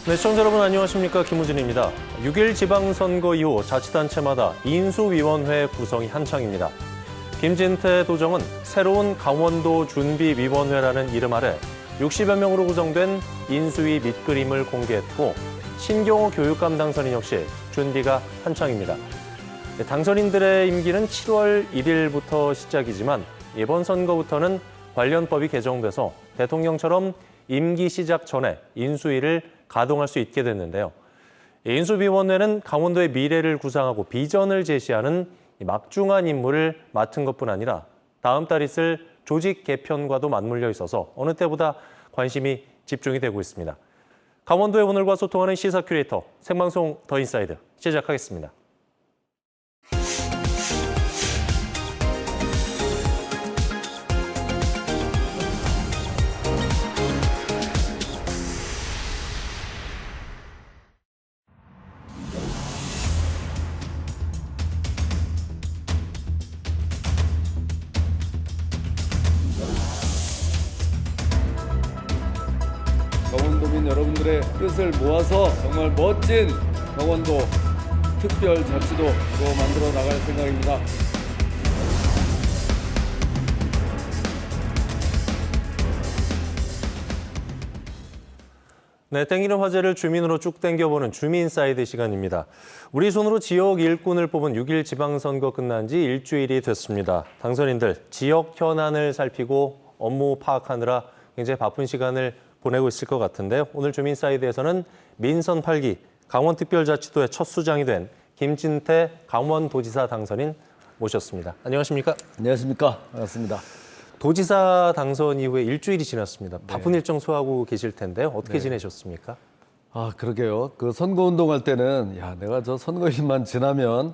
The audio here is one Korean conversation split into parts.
네, 시청자 여러분 안녕하십니까? 김우진입니다. 6일 지방선거 이후 자치단체마다 인수위원회 구성이 한창입니다. 김진태 도정은 새로운 강원도 준비위원회라는 이름 아래 60여 명으로 구성된 인수위 밑그림을 공개했고 신경호 교육감 당선인 역시 준비가 한창입니다. 당선인들의 임기는 7월 1일부터 시작이지만 이번 선거부터는 관련법이 개정돼서 대통령처럼 임기 시작 전에 인수위를 가동할 수 있게 됐는데요. 인수위원회는 강원도의 미래를 구상하고 비전을 제시하는 막중한 임무를 맡은 것뿐 아니라 다음 달 있을 조직 개편과도 맞물려 있어서 어느 때보다 관심이 집중이 되고 있습니다. 강원도의 오늘과 소통하는 시사 큐레이터, 생방송 더 인사이드 시작하겠습니다. 강원도민 여러분들의 뜻을 모아서 정말 멋진 강원도 특별자치도로 만들어 나갈 생각입니다. 네, 땡기는 화제를 주민으로 쭉 땡겨보는 주민사이드 시간입니다. 우리 손으로 지역 일꾼을 뽑은 6일 지방선거 끝난 지 일주일이 됐습니다. 당선인들 지역 현안을 살피고 업무 파악하느라 굉장히 바쁜 시간을 보내고 있을 것 같은데요. 오늘 주민사이드에서는 민선 8기 강원특별자치도의 첫 수장이 된 김진태 강원도지사 당선인 모셨습니다. 안녕하십니까? 안녕하십니까? 반갑습니다. 도지사 당선 이후에 일주일이 지났습니다. 바쁜 일정 소화하고 계실 텐데요. 어떻게 지내셨습니까? 아, 그러게요. 그 선거운동할 때는 내가 저 선거일만 지나면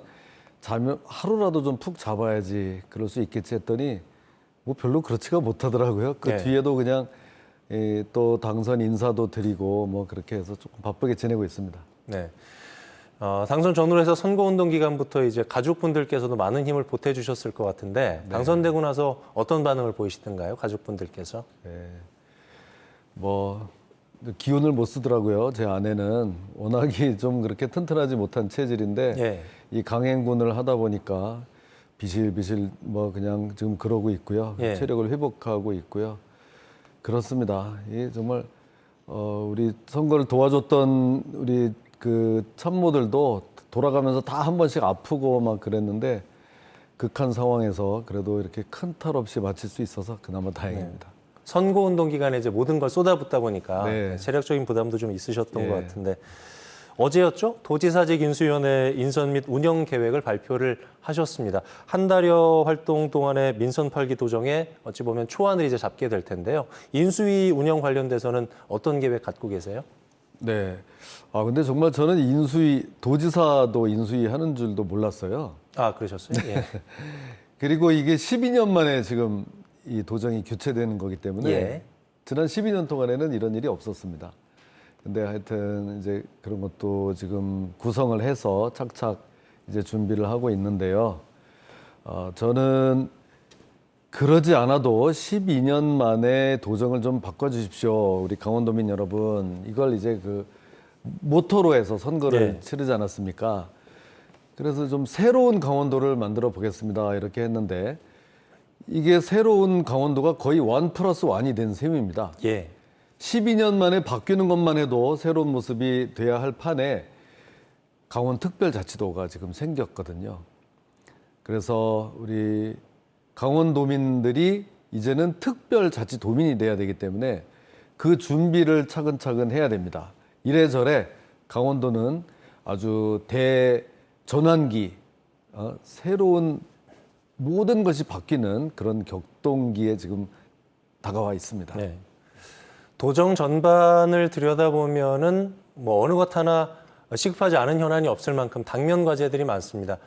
자면 하루라도 좀 푹 잡아야지 그럴 수 있겠지 했더니 뭐 별로 그렇지가 못하더라고요. 그 뒤에도 그냥 또 당선 인사도 드리고 뭐 그렇게 해서 조금 바쁘게 지내고 있습니다. 네. 당선 전후로 해서 선거운동 기간부터 이제 가족분들께서도 많은 힘을 보태주셨을 것 같은데 당선되고 나서 어떤 반응을 보이시던가요, 가족분들께서? 네. 뭐 기운을 못 쓰더라고요. 제 아내는 워낙이 좀 그렇게 튼튼하지 못한 체질인데 이 강행군을 하다 보니까 비실비실 뭐 그냥 지금 그러고 있고요. 체력을 회복하고 있고요. 그렇습니다. 이 정말 우리 선거를 도와줬던 우리 그 참모들도 돌아가면서 다 한 번씩 아프고 막 그랬는데 극한 상황에서 그래도 이렇게 큰 탈 없이 마칠 수 있어서 그나마 다행입니다. 선거운동 기간에 이제 모든 걸 쏟아붓다 보니까 체력적인 부담도 좀 있으셨던 것 같은데 어제였죠? 도지사직 인수위원회 인선 및 운영 계획을 발표를 하셨습니다. 한 달여 활동 동안의 민선 8기 도정에 어찌 보면 초안을 이제 잡게 될 텐데요. 인수위 운영 관련돼서는 어떤 계획 갖고 계세요? 네. 근데 정말 저는 도지사도 인수위 하는 줄도 몰랐어요. 아, 그러셨어요? 예. 그리고 이게 12년 만에 지금 이 도정이 교체되는 거기 때문에 지난 12년 동안에는 이런 일이 없었습니다. 근데 하여튼 이제 그런 것도 지금 구성을 해서 착착 이제 준비를 하고 있는데요. 저는 그러지 않아도 12년 만에 도정을 좀 바꿔주십시오. 우리 강원도민 여러분. 이걸 이제 그 모토로 해서 선거를 치르지 않았습니까? 그래서 좀 새로운 강원도를 만들어 보겠습니다. 이렇게 했는데 이게 새로운 강원도가 거의 1+1이 된 셈입니다. 12년 만에 바뀌는 것만 해도 새로운 모습이 돼야 할 판에 강원특별자치도가 지금 생겼거든요. 그래서 우리 강원도민들이 이제는 특별자치도민이 돼야 되기 때문에 그 준비를 차근차근 해야 됩니다. 이래저래 강원도는 아주 대전환기, 새로운 모든 것이 바뀌는 그런 격동기에 지금 다가와 있습니다. 도정 전반을 들여다보면은 뭐 어느 것 하나 시급하지 않은 현안이 없을 만큼 당면 과제들이 많습니다.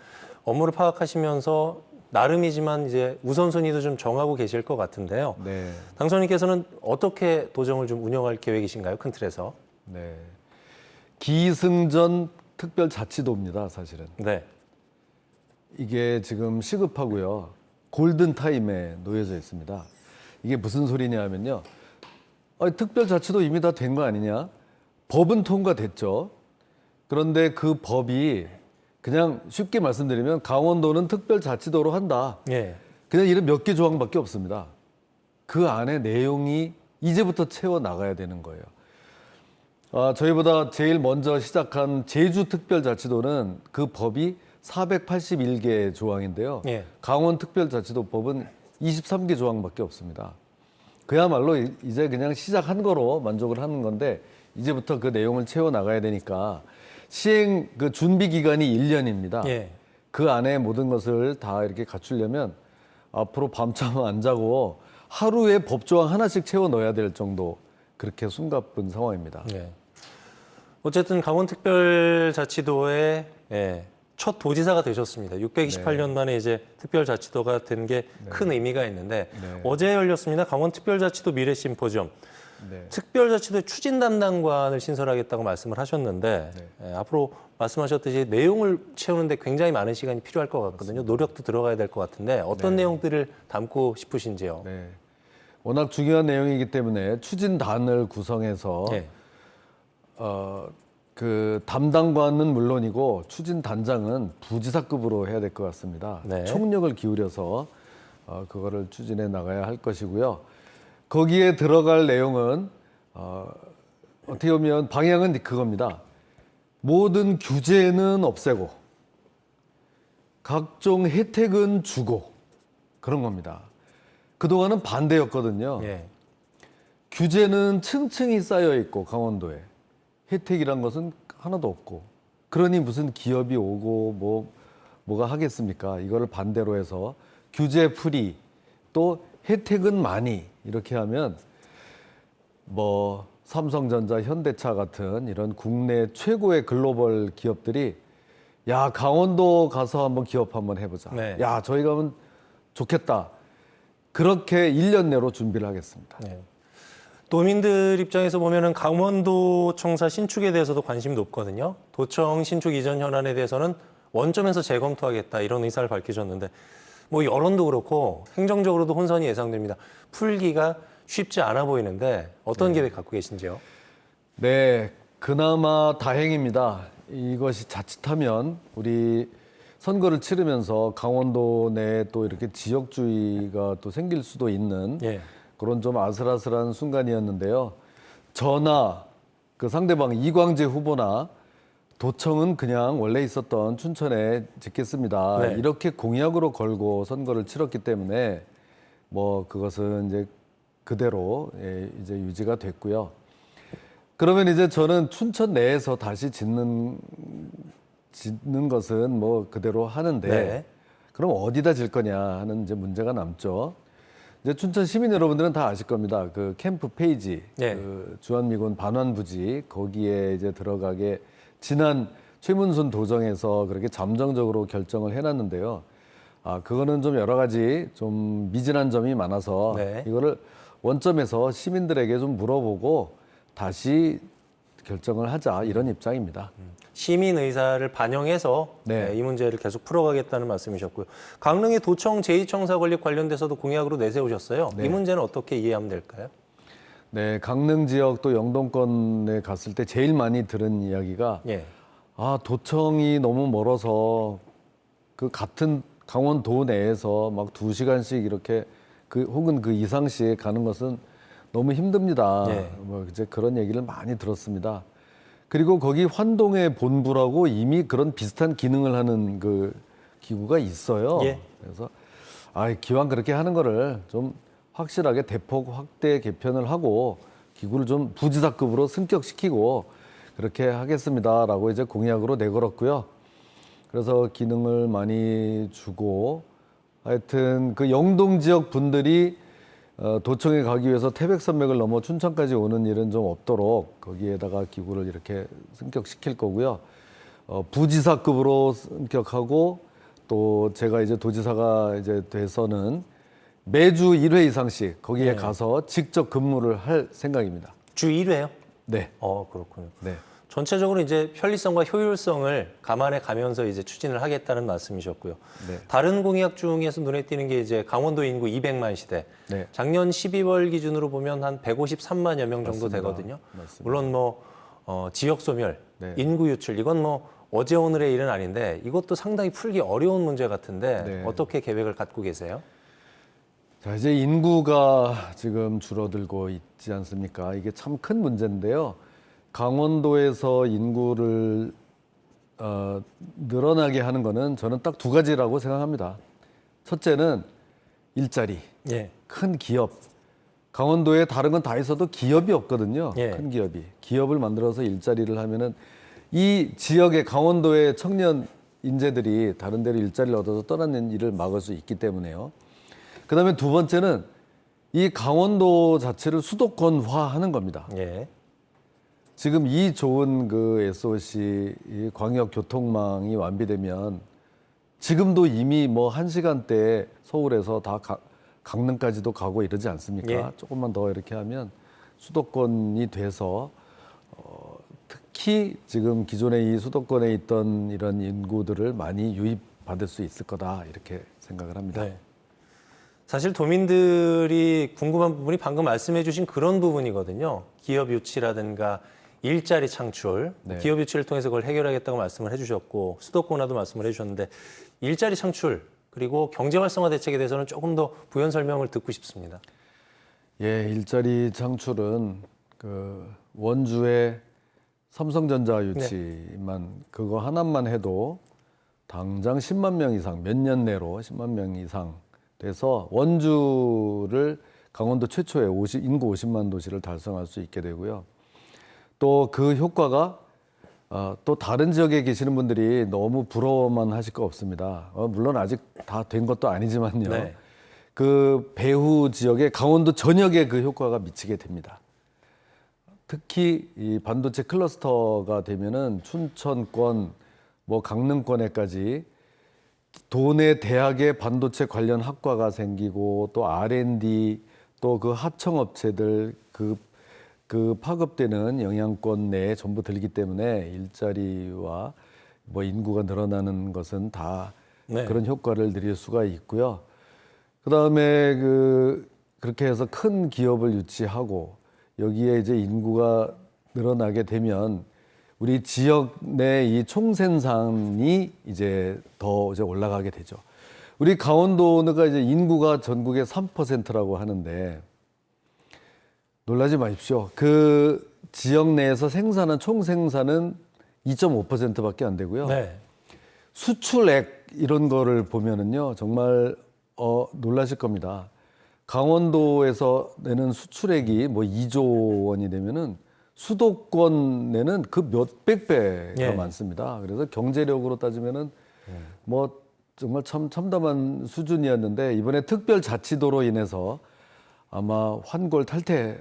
업무를 파악하시면서 나름이지만 이제 우선순위도 좀 정하고 계실 것 같은데요. 당선인께서는 어떻게 도정을 좀 운영할 계획이신가요? 큰 틀에서. 기승전 특별자치도입니다, 사실은. 네. 이게 지금 시급하고요. 골든타임에 놓여져 있습니다. 이게 무슨 소리냐 하면요. 특별자치도 이미 다 된 거 아니냐? 법은 통과됐죠. 그런데 그 법이 그냥 쉽게 말씀드리면 강원도는 특별자치도로 한다. 예. 그냥 이런 몇 개 조항밖에 없습니다. 그 안에 내용이 이제부터 채워 나가야 되는 거예요. 저희보다 제일 먼저 시작한 제주특별자치도는 그 법이 481개 조항인데요. 예. 강원특별자치도법은 23개 조항밖에 없습니다. 그야말로 이제 그냥 시작한 거로 만족을 하는 건데 이제부터 그 내용을 채워 나가야 되니까 시행 그 준비 기간이 1년입니다. 예. 그 안에 모든 것을 다 이렇게 갖추려면 앞으로 밤잠 안 자고 하루에 법조항 하나씩 채워 넣어야 될 정도 그렇게 숨가쁜 상황입니다. 예. 어쨌든 강원특별자치도의 첫 도지사가 되셨습니다. 628년 만에 이제 특별자치도가 된 게 큰 의미가 있는데 어제 열렸습니다. 강원특별자치도 미래심포지엄. 특별자치도의 추진 담당관을 신설하겠다고 말씀을 하셨는데 앞으로 말씀하셨듯이 내용을 채우는데 굉장히 많은 시간이 필요할 것 같거든요. 노력도 들어가야 될 것 같은데 어떤 내용들을 담고 싶으신지요? 네. 워낙 중요한 내용이기 때문에 추진단을 구성해서 그 담당관은 물론이고 추진단장은 부지사급으로 해야 될 것 같습니다. 네. 총력을 기울여서 그거를 추진해 나가야 할 것이고요. 거기에 들어갈 내용은 어떻게 보면 방향은 그겁니다. 모든 규제는 없애고 각종 혜택은 주고 그런 겁니다. 그동안은 반대였거든요. 예. 규제는 층층이 쌓여 있고 강원도에 혜택이란 것은 하나도 없고 그러니 무슨 기업이 오고 뭐가 하겠습니까? 이거를 반대로 해서 규제 풀이 또 혜택은 많이 이렇게 하면 뭐 삼성전자, 현대차 같은 이런 국내 최고의 글로벌 기업들이 야 강원도 가서 한번 기업 한번 해보자. 네. 야 저희 가면 좋겠다. 그렇게 1년 내로 준비를 하겠습니다. 네. 도민들 입장에서 보면은 강원도 청사 신축에 대해서도 관심이 높거든요. 도청 신축 이전 현안에 대해서는 원점에서 재검토하겠다 이런 의사를 밝히셨는데 뭐 여론도 그렇고 행정적으로도 혼선이 예상됩니다. 풀기가 쉽지 않아 보이는데 어떤 계획 갖고 계신지요? 네, 그나마 다행입니다. 이것이 자칫하면 우리 선거를 치르면서 강원도 내에 또 이렇게 지역주의가 또 생길 수도 있는 그런 좀 아슬아슬한 순간이었는데요. 저나 그 상대방 이광재 후보나 도청은 그냥 원래 있었던 춘천에 짓겠습니다. 네. 이렇게 공약으로 걸고 선거를 치렀기 때문에 뭐 그것은 이제 그대로 이제 유지가 됐고요. 그러면 이제 저는 춘천 내에서 다시 짓는 것은 뭐 그대로 하는데 그럼 어디다 질 거냐 하는 이제 문제가 남죠. 이제 춘천 시민 여러분들은 다 아실 겁니다. 그 캠프 페이지, 그 주한미군 반환부지 거기에 이제 들어가게 지난 최문순 도정에서 그렇게 잠정적으로 결정을 해놨는데요. 그거는 좀 여러 가지 좀 미진한 점이 많아서 이거를 원점에서 시민들에게 좀 물어보고 다시 결정을 하자 이런 입장입니다. 시민 의사를 반영해서 이 문제를 계속 풀어가겠다는 말씀이셨고요. 강릉의 도청 제2청사 건립 관련돼서도 공약으로 내세우셨어요. 이 문제는 어떻게 이해하면 될까요? 네, 강릉 지역 또 영동권에 갔을 때 제일 많이 들은 이야기가 도청이 너무 멀어서 그 같은 강원도 내에서 막 2시간씩 이렇게 혹은 그 이상씩 가는 것은 너무 힘듭니다. 뭐 이제 그런 얘기를 많이 들었습니다. 그리고 거기 환동의 본부라고 이미 그런 비슷한 기능을 하는 그 기구가 있어요. 그래서 기왕 그렇게 하는 거를 좀 확실하게 대폭 확대 개편을 하고 기구를 좀 부지사급으로 승격시키고 그렇게 하겠습니다라고 이제 공약으로 내걸었고요. 그래서 기능을 많이 주고 하여튼 그 영동 지역 분들이 도청에 가기 위해서 태백산맥을 넘어 춘천까지 오는 일은 좀 없도록 거기에다가 기구를 이렇게 승격시킬 거고요. 부지사급으로 승격하고 또 제가 이제 도지사가 이제 돼서는 매주 1회 이상씩 거기에 가서 직접 근무를 할 생각입니다. 주 1회요? 네. 그렇군요. 네. 전체적으로 이제 편리성과 효율성을 감안해 가면서 이제 추진을 하겠다는 말씀이셨고요. 다른 공약 중에서 눈에 띄는 게 이제 강원도 인구 200만 시대. 작년 12월 기준으로 보면 한 153만여 명 정도 되거든요. 물론 뭐 지역 소멸, 네. 인구 유출 이건 뭐 어제 오늘의 일은 아닌데 이것도 상당히 풀기 어려운 문제 같은데 네. 어떻게 계획을 갖고 계세요? 자, 이제 인구가 지금 줄어들고 있지 않습니까? 이게 참 큰 문제인데요. 강원도에서 인구를 늘어나게 하는 거는 저는 딱 두 가지라고 생각합니다. 첫째는 일자리, 예. 큰 기업. 강원도에 다른 건 다 있어도 기업이 없거든요. 예. 큰 기업이. 기업을 만들어서 일자리를 하면은 이 지역의 강원도의 청년 인재들이 다른 데로 일자리를 얻어서 떠나는 일을 막을 수 있기 때문에요. 그다음에 두 번째는 이 강원도 자체를 수도권화하는 겁니다. 예. 지금 이 좋은 그 SOC 이 광역 교통망이 완비되면 지금도 이미 뭐 1시간대에 서울에서 다 강릉까지도 가고 이러지 않습니까? 예. 조금만 더 이렇게 하면 수도권이 돼서 특히 지금 기존에 이 수도권에 있던 이런 인구들을 많이 유입받을 수 있을 거다 이렇게 생각을 합니다. 네. 사실 도민들이 궁금한 부분이 방금 말씀해 주신 그런 부분이거든요. 기업 유치라든가 일자리 창출, 네. 기업 유치를 통해서 그걸 해결하겠다고 말씀을 해주셨고 수도권화도 말씀을 해주셨는데 일자리 창출 그리고 경제 활성화 대책에 대해서는 조금 더 부연 설명을 듣고 싶습니다. 예, 일자리 창출은 그 원주의 삼성전자 유치만 그거 하나만 해도 당장 10만 명 이상 몇 년 내로 10만 명 이상 돼서 원주를 강원도 최초의 인구 50만 도시를 달성할 수 있게 되고요. 또 그 효과가 또 다른 지역에 계시는 분들이 너무 부러워만 하실 거 없습니다. 물론 아직 다 된 것도 아니지만요. 네. 그 배후 지역에 강원도 전역에 그 효과가 미치게 됩니다. 특히 이 반도체 클러스터가 되면은 춘천권, 뭐 강릉권에까지 도내 대학의 반도체 관련 학과가 생기고 또 R&D 또 그 하청업체들 그 파급되는 영향권 내에 전부 들기 때문에 일자리와 뭐 인구가 늘어나는 것은 다 네. 그런 효과를 누릴 수가 있고요. 그다음에 그렇게 해서 큰 기업을 유치하고 여기에 이제 인구가 늘어나게 되면 우리 지역 내 이 총생산이 이제 더 이제 올라가게 되죠. 우리 강원도가 이제 인구가 전국의 3%라고 하는데 놀라지 마십시오. 그 지역 내에서 생산한 총생산은 2.5%밖에 안 되고요. 네. 수출액 이런 거를 보면은요 정말 놀라실 겁니다. 강원도에서 내는 수출액이 뭐 2조 원이 되면은 수도권에는 그 몇백 배가 예. 많습니다. 그래서 경제력으로 따지면은 뭐 정말 참담한 수준이었는데 이번에 특별자치도로 인해서 아마 환골 탈태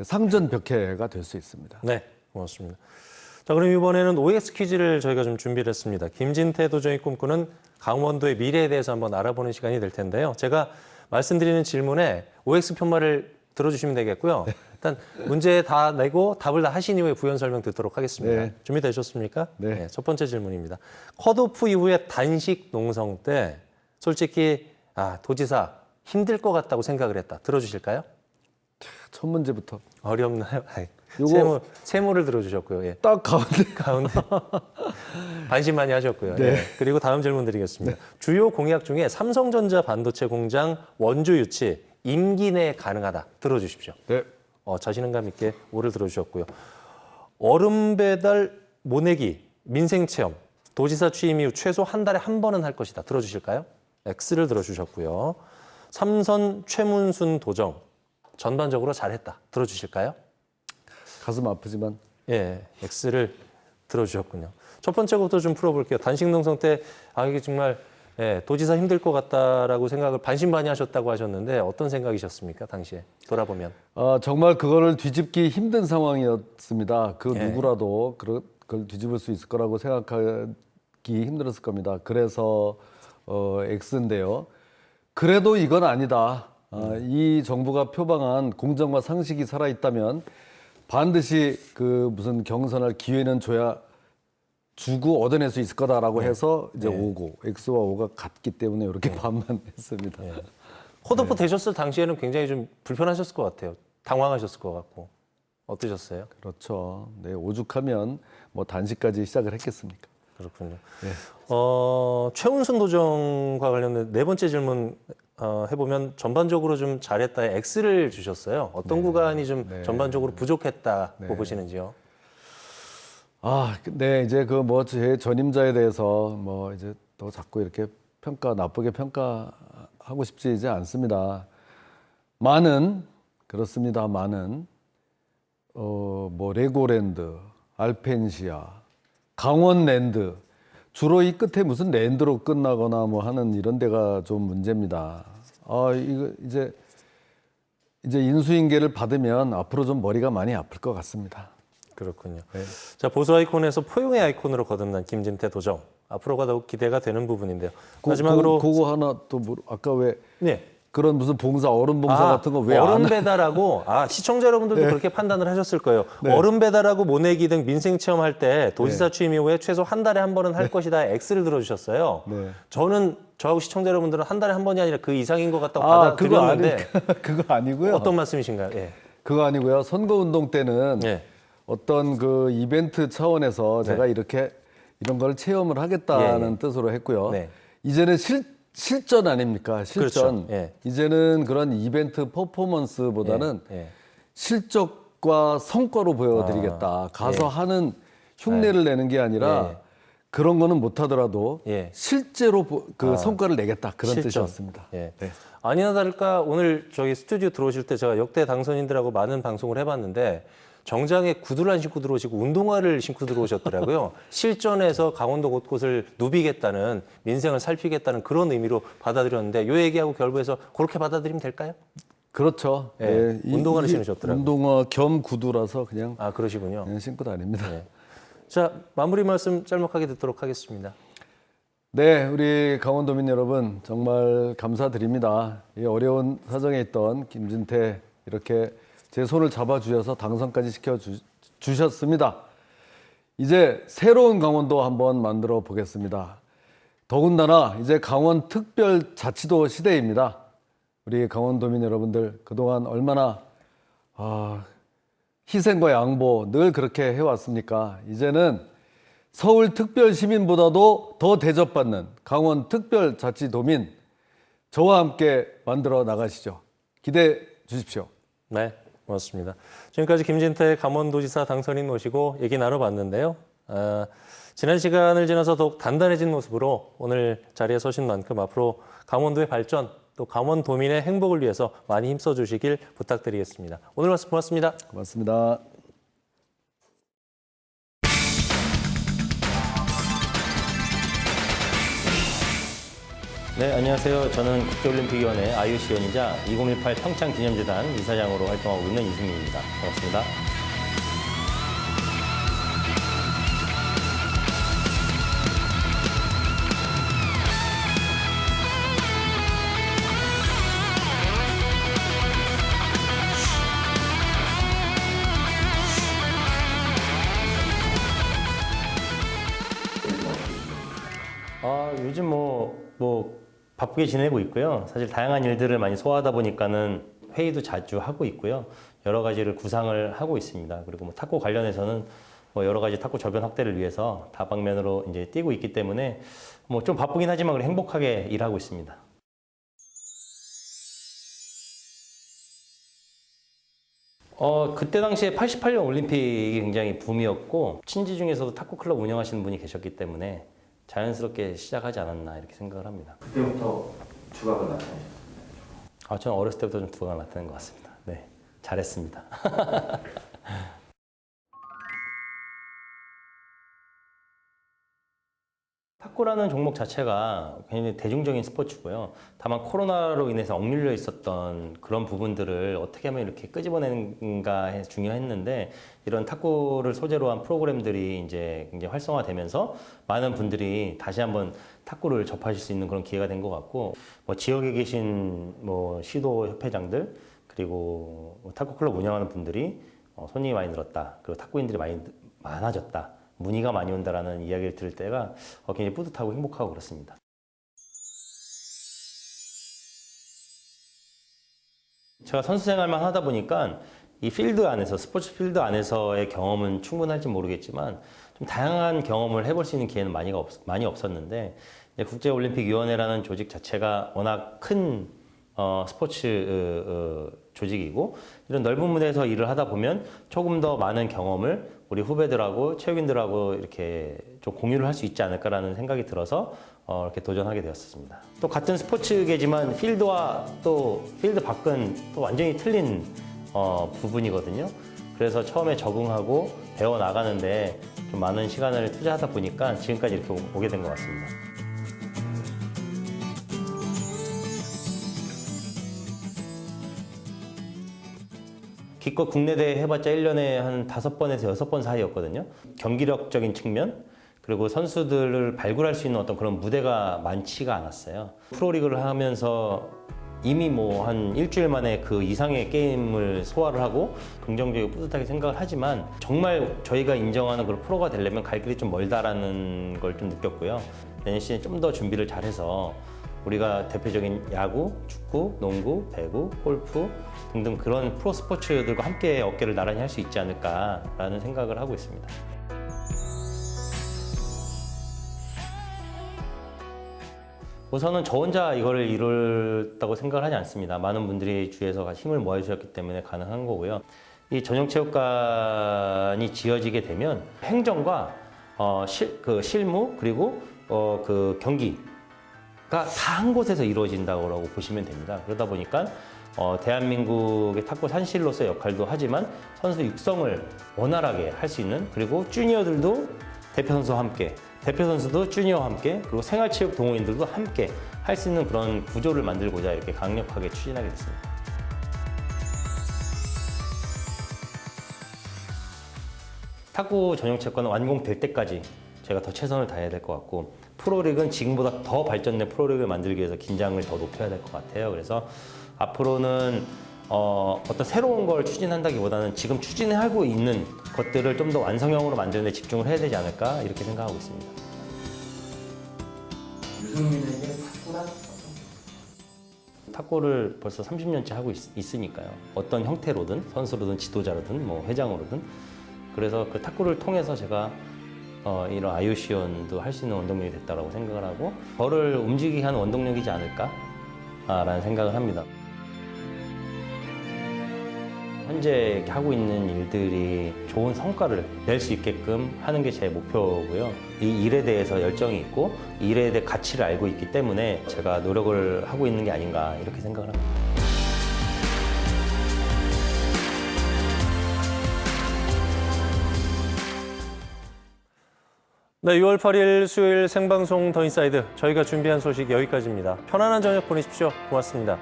상전벽해가 될 수 있습니다. 네, 고맙습니다. 자, 그럼 이번에는 OX 퀴즈를 저희가 좀 준비를 했습니다. 김진태 도정이 꿈꾸는 강원도의 미래에 대해서 한번 알아보는 시간이 될 텐데요. 제가 말씀드리는 질문에 OX 편말을 들어주시면 되겠고요. 일단 문제 다 내고 답을 다 하신 이후에 부연 설명 듣도록 하겠습니다. 네. 준비되셨습니까? 네. 첫 번째 질문입니다. 컷오프 이후에 단식 농성 때 솔직히 도지사 힘들 것 같다고 생각을 했다. 들어주실까요? 첫 문제부터 어렵나요? 요거- 세모를 들어주셨고요. 예. 딱 가운데 가운데 관심 많이 하셨고요. 네. 예. 그리고 다음 질문 드리겠습니다. 주요 공약 중에 삼성전자 반도체 공장 원주 유치 임기 내에 가능하다. 들어주십시오. 네. 자신감 있게 오를 들어주셨고요. 얼음 배달 모내기 민생체험 도지사 취임 이후 최소 한 달에 한 번은 할 것이다. 들어주실까요? X를 들어주셨고요. 삼선 최문순 도정 전반적으로 잘했다. 들어주실까요? 가슴 아프지만 예, X를 들어주셨군요. 첫 번째 것부터 좀 풀어볼게요. 단식 농성 때 이게 정말 도지사 힘들 것 같다라고 생각을 반신반의하셨다고 하셨는데 어떤 생각이셨습니까? 당시에 돌아보면. 정말 그거를 뒤집기 힘든 상황이었습니다. 그 예. 누구라도 그걸 뒤집을 수 있을 거라고 생각하기 힘들었을 겁니다. 그래서 X인데요. 그래도 이건 아니다. 이 정부가 표방한 공정과 상식이 살아있다면 반드시 그 무슨 경선할 기회는 주고 얻어낼 수 있을 거다라고 해서 이제 네. X와 O가 같기 때문에 이렇게 반반했습니다. 컷오프 되셨을 당시에는 굉장히 좀 불편하셨을 것 같아요. 당황하셨을 것 같고. 어떠셨어요? 그렇죠. 네, 오죽하면 뭐 단식까지 시작을 했겠습니까? 그렇군요. 네. 최은순 도정과 관련된 네 번째 질문 해보면 전반적으로 좀 잘했다에 X를 주셨어요. 어떤 구간이 좀 전반적으로 부족했다고 보시는지요? 네, 이제 그 뭐 제 전임자에 대해서 뭐 이제 또 자꾸 이렇게 나쁘게 평가하고 싶지 이제 않습니다. 그렇습니다. 뭐 레고랜드, 알펜시아, 강원랜드 주로 이 끝에 무슨 랜드로 끝나거나 뭐 하는 이런 데가 좀 문제입니다. 이거 이제 인수인계를 받으면 앞으로 좀 머리가 많이 아플 것 같습니다. 그렇군요. 네. 자, 보수 아이콘에서 포용의 아이콘으로 거듭난 김진태 도정. 앞으로가 더욱 기대가 되는 부분인데요. 마지막으로 그거 하나 또 아까 왜 네. 그런 무슨 얼음 봉사 같은 거 왜 얼음 안 배달하고 시청자 여러분들도 그렇게 판단을 하셨을 거예요. 얼음 배달하고 모내기 등 민생 체험할 때 도지사 취임 이후에 최소 한 달에 한 번은 할 것이다 X를 들어주셨어요. 네. 저하고 시청자 여러분들은 한 달에 한 번이 아니라 그 이상인 것 같다고 받아들였는데 그거 아니고요. 어떤 말씀이신가요? 예. 그거 아니고요. 선거운동 때는 예. 어떤 그 이벤트 차원에서 제가 이런 걸 체험을 하겠다는 뜻으로 했고요. 네. 이제는 실전 아닙니까? 실전. 그렇죠. 예. 이제는 그런 이벤트 퍼포먼스보다는 실적과 성과로 보여드리겠다. 가서 하는 흉내를 내는 게 아니라 그런 거는 못하더라도 실제로 성과를 내겠다. 그런 실전. 뜻이었습니다. 예. 네. 아니나 다를까 오늘 저희 스튜디오 들어오실 때 제가 역대 당선인들하고 많은 방송을 해봤는데 정장에 구두를 안 신고 들어오시고 운동화를 신고 들어오셨더라고요. 실전에서 강원도 곳곳을 누비겠다는, 민생을 살피겠다는 그런 의미로 받아들였는데 요 얘기하고 결부해서 그렇게 받아들이면 될까요? 그렇죠. 예. 운동화를 신으셨더라고요. 운동화 겸 구두라서 그냥 그러시군요. 신고 다닙니다. 네. 자, 마무리 말씀 짤막하게 듣도록 하겠습니다. 네, 우리 강원도민 여러분 정말 감사드립니다. 이 어려운 사정에 있던 김진태 이렇게 제 손을 잡아주셔서 당선까지 시켜주셨습니다. 이제 새로운 강원도 한번 만들어 보겠습니다. 더군다나 이제 강원 특별자치도 시대입니다. 우리 강원도민 여러분들 그동안 얼마나 희생과 양보 늘 그렇게 해왔습니까? 이제는 서울 특별시민보다도 더 대접받는 강원 특별자치도민 저와 함께 만들어 나가시죠. 기대해 주십시오. 네, 고맙습니다. 지금까지 김진태 강원도지사 당선인 모시고 얘기 나눠봤는데요. 지난 시간을 지나서 더욱 단단해진 모습으로 오늘 자리에 서신 만큼 앞으로 강원도의 발전 또 강원도민의 행복을 위해서 많이 힘써 주시길 부탁드리겠습니다. 오늘 말씀 고맙습니다. 고맙습니다. 네, 안녕하세요. 저는 국제올림픽위원회 IOC위원이자 2018 평창기념재단 이사장으로 활동하고 있는 이승민입니다. 반갑습니다. 요즘 바쁘게 지내고 있고요. 사실 다양한 일들을 많이 소화하다 보니까는 회의도 자주 하고 있고요. 여러 가지를 구상을 하고 있습니다. 그리고 탁구 관련해서는 여러 가지 탁구 저변 확대를 위해서 다방면으로 이제 뛰고 있기 때문에 좀 바쁘긴 하지만 행복하게 일하고 있습니다. 그때 당시에 88년 올림픽이 굉장히 붐이었고 친지 중에서도 탁구 클럽 운영하시는 분이 계셨기 때문에 자연스럽게 시작하지 않았나 이렇게 생각을 합니다. 그때부터 두각을 나타내셨어요? 저는 어렸을 때부터 좀 두각을 나타낸 것 같습니다. 네, 잘했습니다. 탁구라는 종목 자체가 굉장히 대중적인 스포츠고요. 다만 코로나로 인해서 억눌려 있었던 그런 부분들을 어떻게 하면 이렇게 끄집어내는가 중요했는데 이런 탁구를 소재로 한 프로그램들이 이제 굉장히 활성화되면서 많은 분들이 다시 한번 탁구를 접하실 수 있는 그런 기회가 된 것 같고 지역에 계신 시도 협회장들 그리고 탁구 클럽 운영하는 분들이 손님이 많이 늘었다. 그리고 탁구인들이 많아졌다. 문의가 많이 온다라는 이야기를 들을 때가 굉장히 뿌듯하고 행복하고 그렇습니다. 제가 선수 생활만 하다 보니까 이 필드 안에서 스포츠 필드 안에서의 경험은 충분할지 모르겠지만 좀 다양한 경험을 해볼 수 있는 기회는 많이 없었는데 이제 국제올림픽위원회라는 조직 자체가 워낙 큰 스포츠 조직이고 이런 넓은 무대에서 일을 하다 보면 조금 더 많은 경험을 우리 후배들하고 체육인들하고 이렇게 좀 공유를 할 수 있지 않을까라는 생각이 들어서 이렇게 도전하게 되었습니다. 또 같은 스포츠계지만 필드와 또 필드 밖은 또 완전히 틀린 부분이거든요. 그래서 처음에 적응하고 배워 나가는데 좀 많은 시간을 투자하다 보니까 지금까지 이렇게 오게 된 것 같습니다. 기껏 국내 대회 해봤자 1년에 한 5번에서 6번 사이였거든요. 경기력적인 측면, 그리고 선수들을 발굴할 수 있는 어떤 그런 무대가 많지가 않았어요. 프로리그를 하면서 이미 뭐 한 일주일 만에 그 이상의 게임을 소화를 하고 긍정적이고 뿌듯하게 생각을 하지만 정말 저희가 인정하는 그런 프로가 되려면 갈 길이 좀 멀다라는 걸 좀 느꼈고요. 내년 시즌에 좀 더 준비를 잘해서 우리가 대표적인 야구, 축구, 농구, 배구, 골프 등등 그런 프로 스포츠들과 함께 어깨를 나란히 할 수 있지 않을까라는 생각을 하고 있습니다. 우선은 저 혼자 이거를 이뤘다고 생각을 하지 않습니다. 많은 분들이 주위에서 힘을 모아주셨기 때문에 가능한 거고요. 이 전용체육관이 지어지게 되면 행정과 실무 그리고 그 경기가 다 한 곳에서 이루어진다고 보시면 됩니다. 그러다 보니까 대한민국의 탁구 산실로서의 역할도 하지만 선수 육성을 원활하게 할 수 있는 그리고 주니어들도 대표 선수와 함께 대표 선수도 주니어와 함께 그리고 생활체육 동호인들도 함께 할 수 있는 그런 구조를 만들고자 이렇게 강력하게 추진하게 됐습니다. 탁구 전용체육관은 완공될 때까지 제가 더 최선을 다해야 될 것 같고 프로리그는 지금보다 더 발전된 프로리그를 만들기 위해서 긴장을 더 높여야 될 것 같아요. 그래서 앞으로는 어떤 새로운 걸 추진한다기보다는 지금 추진하고 있는 것들을 좀 더 완성형으로 만드는 데 집중을 해야 되지 않을까 이렇게 생각하고 있습니다. 유승민에게 탁구란 탁구를 벌써 30년째 하고 있으니까요. 어떤 형태로든 선수로든 지도자로든 뭐 회장으로든 그래서 그 탁구를 통해서 제가 이런 IOC원도 할 수 있는 원동력이 됐다고 생각을 하고 저를 움직이게 하는 원동력이지 않을까라는 생각을 합니다. 현재 하고 있는 일들이 좋은 성과를 낼 수 있게끔 하는 게 제 목표고요. 이 일에 대해서 열정이 있고 이 일에 대해 가치를 알고 있기 때문에 제가 노력을 하고 있는 게 아닌가 이렇게 생각을 합니다. 네, 6월 8일 수요일 생방송 더 인사이드 저희가 준비한 소식 여기까지입니다. 편안한 저녁 보내십시오. 고맙습니다.